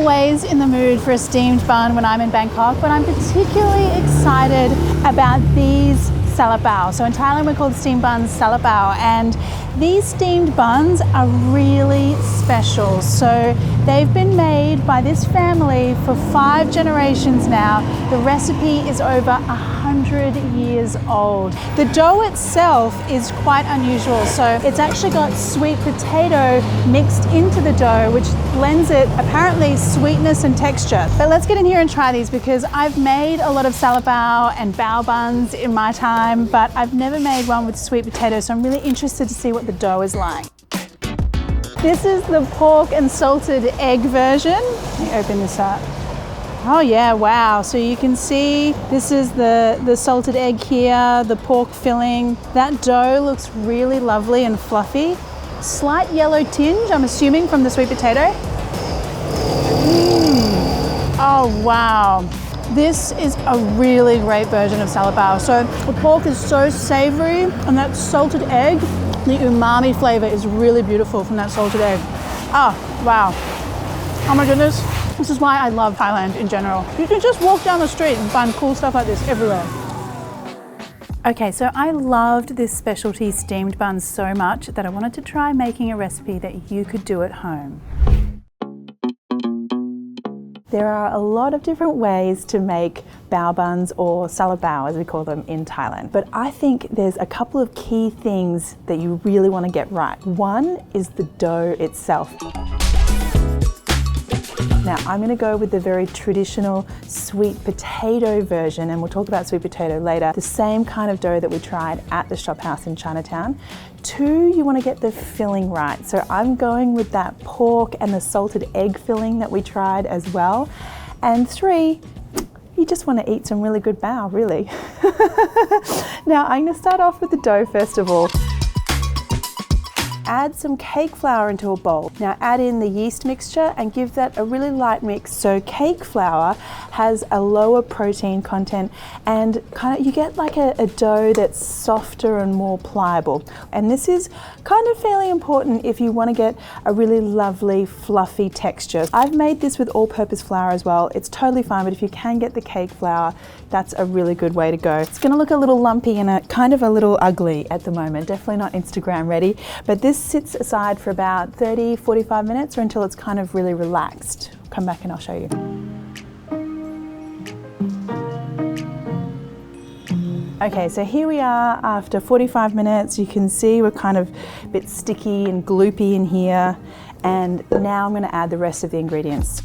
always in the mood for a steamed bun when I'm in Bangkok, but I'm particularly excited about these Salapao. So in Thailand we're called steamed buns Salapao, and these steamed buns are really special. So they've been made by this family for 5 generations now. The recipe is over 100 years old. The dough itself is quite unusual. So it's actually got sweet potato mixed into the dough, which lends it apparently sweetness and texture. But let's get in here and try these, because I've made a lot of Salapao and bao buns in my time, but I've never made one with sweet potato. So I'm really interested to see what the dough is like. This is the pork and salted egg version. Let me open this up. Oh yeah, wow. So you can see this is the salted egg here, the pork filling. That dough looks really lovely and fluffy. Slight yellow tinge, I'm assuming, from the sweet potato. Oh wow. This is a really great version of Salapao. So the pork is so savory, and that salted egg, the umami flavor is really beautiful from that salted egg. Oh, wow. Oh my goodness. This is why I love Thailand in general. You can just walk down the street and find cool stuff like this everywhere. Okay, so I loved this specialty steamed bun so much that I wanted to try making a recipe that you could do at home. There are a lot of different ways to make bao buns, or salapao as we call them in Thailand. But I think there's a couple of key things that you really want to get right. One is the dough itself. Now I'm going to go with the very traditional sweet potato version, and we'll talk about sweet potato later. The same kind of dough that we tried at the shop house in Chinatown. 2, you want to get the filling right. So I'm going with that pork and the salted egg filling that we tried as well. And 3, you just want to eat some really good bao, really. Now I'm going to start off with the dough first of all. Add some cake flour into a bowl. Now add in the yeast mixture and give that a really light mix. So cake flour has a lower protein content, and you get like a dough that's softer and more pliable. And this is kind of fairly important if you want to get a really lovely fluffy texture. I've made this with all-purpose flour as well. It's totally fine, but if you can get the cake flour, that's a really good way to go. It's going to look a little lumpy and a little ugly at the moment. Definitely not Instagram ready, but this sits aside for about 30-45 minutes, or until it's kind of really relaxed. Come back and I'll show you. Okay, so here we are after 45 minutes. You can see we're kind of a bit sticky and gloopy in here. And now I'm going to add the rest of the ingredients.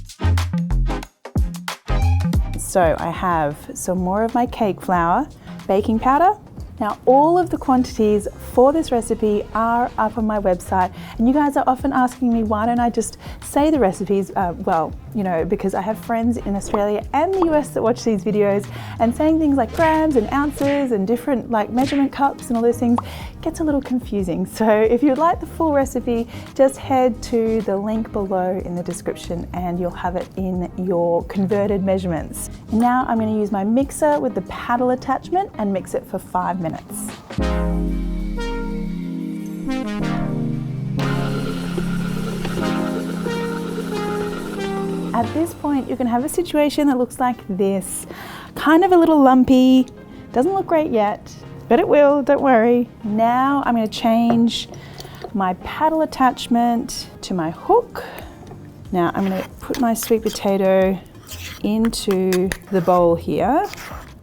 So I have some more of my cake flour, baking powder. Now all of the quantities for this recipe are up on my website, and you guys are often asking me, why don't I just say the recipes? Well, you know, because I have friends in Australia and the US that watch these videos, and saying things like grams and ounces and different like measurement cups and all those things gets a little confusing. So if you'd like the full recipe, just head to the link below in the description and you'll have it in your converted measurements. Now I'm going to use my mixer with the paddle attachment and mix it for 5 minutes. At this point, you can have a situation that looks like this. Kind of a little lumpy, doesn't look great yet, but it will, don't worry. Now I'm going to change my paddle attachment to my hook. Now I'm going to put my sweet potato into the bowl here.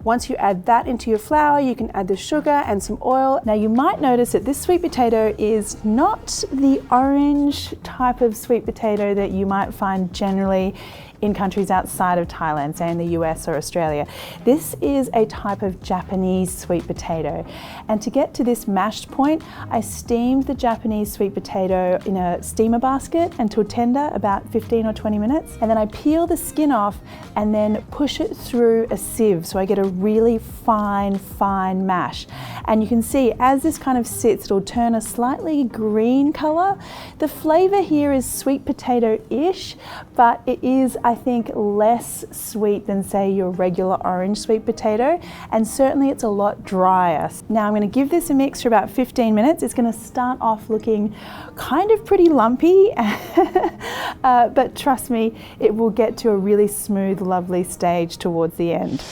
Once you add that into your flour, you can add the sugar and some oil. Now you might notice that this sweet potato is not the orange type of sweet potato that you might find generally in countries outside of Thailand, say in the US or Australia. This is a type of Japanese sweet potato. And to get to this mashed point, I steamed the Japanese sweet potato in a steamer basket until tender, about 15 or 20 minutes. And then I peel the skin off and then push it through a sieve so I get a really fine mash. And you can see as this kind of sits, it'll turn a slightly green color. The flavor here is sweet potato-ish, but it is, I think, less sweet than say your regular orange sweet potato, and certainly it's a lot drier. Now I'm going to give this a mix for about 15 minutes. It's going to start off looking kind of pretty lumpy, but trust me, it will get to a really smooth, lovely stage towards the end.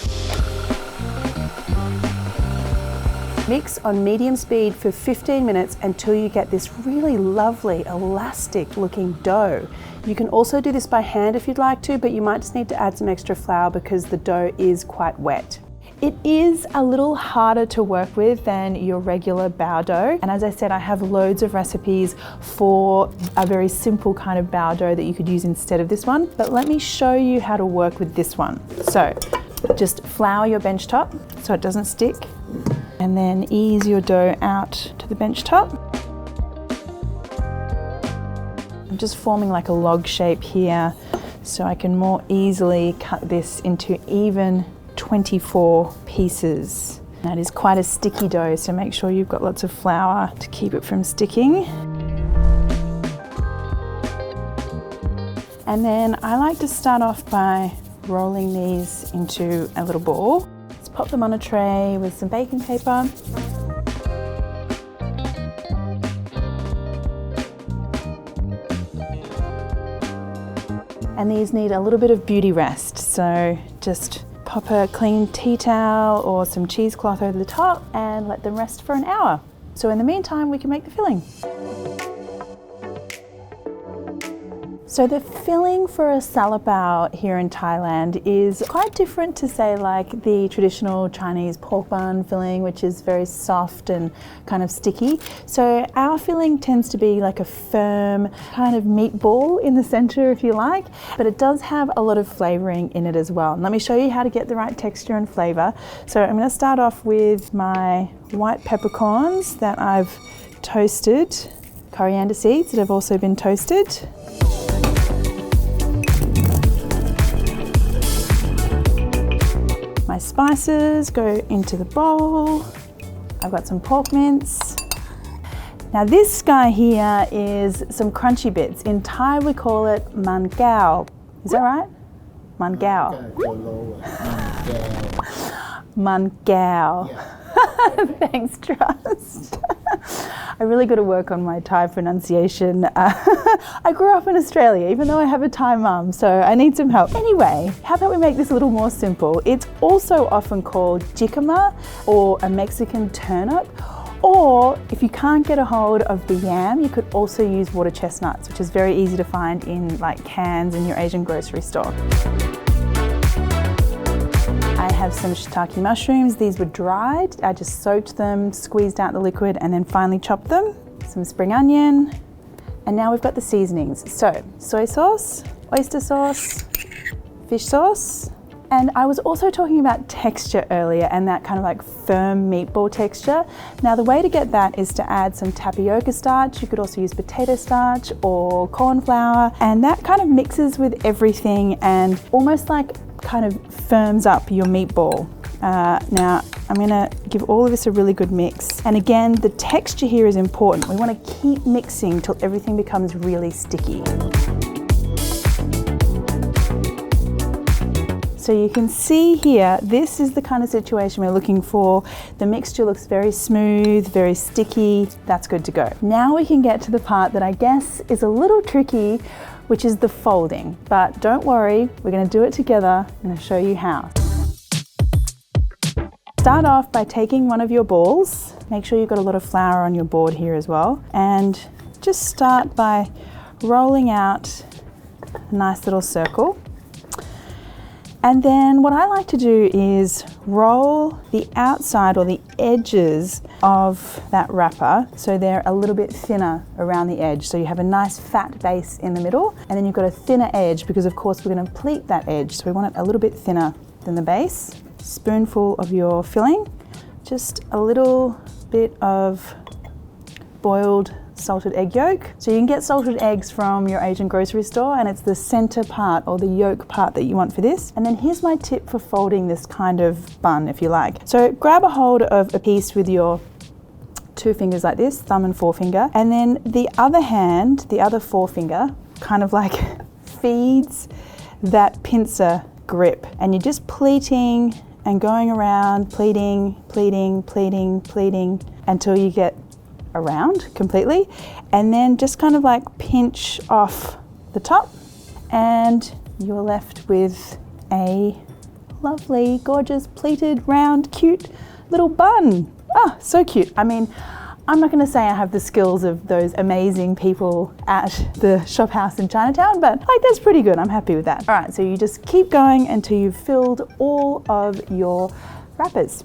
Mix on medium speed for 15 minutes until you get this really lovely, elastic looking dough. You can also do this by hand if you'd like to, but you might just need to add some extra flour because the dough is quite wet. It is a little harder to work with than your regular bao dough. And as I said, I have loads of recipes for a very simple kind of bao dough that you could use instead of this one. But let me show you how to work with this one. So just flour your bench top so it doesn't stick. And then ease your dough out to the bench top. I'm just forming like a log shape here so I can more easily cut this into even 24 pieces. That is quite a sticky dough, so make sure you've got lots of flour to keep it from sticking. And then I like to start off by rolling these into a little ball. Pop them on a tray with some baking paper. And these need a little bit of beauty rest, so just pop a clean tea towel or some cheesecloth over the top and let them rest for an hour. So in the meantime, we can make the filling. So the filling for a salapao here in Thailand is quite different to say like the traditional Chinese pork bun filling, which is very soft and kind of sticky. So our filling tends to be like a firm kind of meatball in the center, if you like, but it does have a lot of flavoring in it as well. And let me show you how to get the right texture and flavor. So I'm going to start off with my white peppercorns that I've toasted, coriander seeds that have also been toasted. My spices go into the bowl. I've got some pork mince. Now this guy here is some crunchy bits. In Thai we call it man gao. Is that right? Man gao. Man gao. Thanks, Trust. I really got to work on my Thai pronunciation. I grew up in Australia, even though I have a Thai mum, so I need some help. Anyway, how about we make this a little more simple? It's also often called jicama or a Mexican turnip, or if you can't get a hold of the yam, you could also use water chestnuts, which is very easy to find in like cans in your Asian grocery store. I have some shiitake mushrooms. These were dried. I just soaked them, squeezed out the liquid, and then finally chopped them. Some spring onion. And now we've got the seasonings. So, soy sauce, oyster sauce, fish sauce. And I was also talking about texture earlier and that kind of like firm meatball texture. Now the way to get that is to add some tapioca starch. You could also use potato starch or corn flour, and that kind of mixes with everything and almost like kind of firms up your meatball. Now I'm gonna give all of this a really good mix. And again, the texture here is important. We wanna keep mixing till everything becomes really sticky. So you can see here, this is the kind of situation we're looking for. The mixture looks very smooth, very sticky. That's good to go. Now we can get to the part that I guess is a little tricky, which is the folding. But don't worry, we're gonna do it together. I'm gonna show you how. Start off by taking one of your balls. Make sure you've got a lot of flour on your board here as well. And just start by rolling out a nice little circle. And then what I like to do is roll the outside or the edges of that wrapper so they're a little bit thinner around the edge. So you have a nice fat base in the middle, and then you've got a thinner edge because of course we're going to pleat that edge. So we want it a little bit thinner than the base. Spoonful of your filling, just a little bit of boiled salted egg yolk. So you can get salted eggs from your Asian grocery store, and it's the center part or the yolk part that you want for this. And then here's my tip for folding this kind of bun, if you like. So grab a hold of a piece with your two fingers like this, thumb and forefinger, and then the other hand, the other forefinger, kind of like feeds that pincer grip, and you're just pleating and going around, pleating, pleating, pleating, pleating until you get around completely, and then just kind of like pinch off the top, and you're left with a lovely, gorgeous, pleated, round, cute little bun. Ah, so cute. I mean, I'm not going to say I have the skills of those amazing people at the shop house in Chinatown, but like that's pretty good. I'm happy with that. All right, so you just keep going until you've filled all of your wrappers.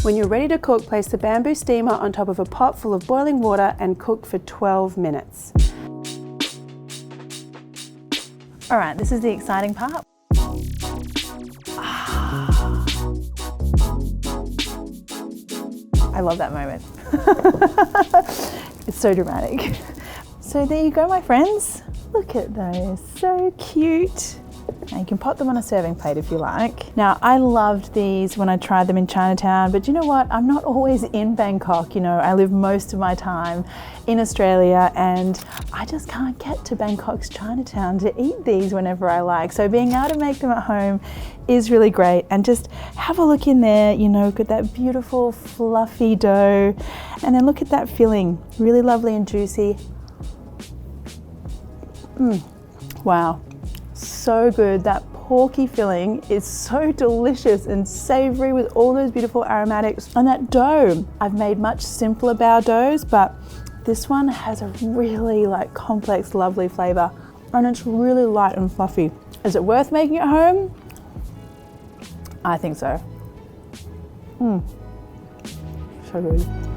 When you're ready to cook, place the bamboo steamer on top of a pot full of boiling water and cook for 12 minutes. All right, this is the exciting part. I love that moment. It's so dramatic. So there you go, my friends. Look at those, so cute. Now you can pop them on a serving plate if you like. Now I loved these when I tried them in Chinatown, but you know what? I'm not always in Bangkok. You know, I live most of my time in Australia and I just can't get to Bangkok's Chinatown to eat these whenever I like. So being able to make them at home is really great. And just have a look in there, you know, look at that beautiful fluffy dough. And then look at that filling, really lovely and juicy. Wow. So good. That porky filling is so delicious and savory with all those beautiful aromatics. And that dough, I've made much simpler bao doughs, but this one has a really like complex, lovely flavor, and it's really light and fluffy. Is it worth making at home? I think so. So good.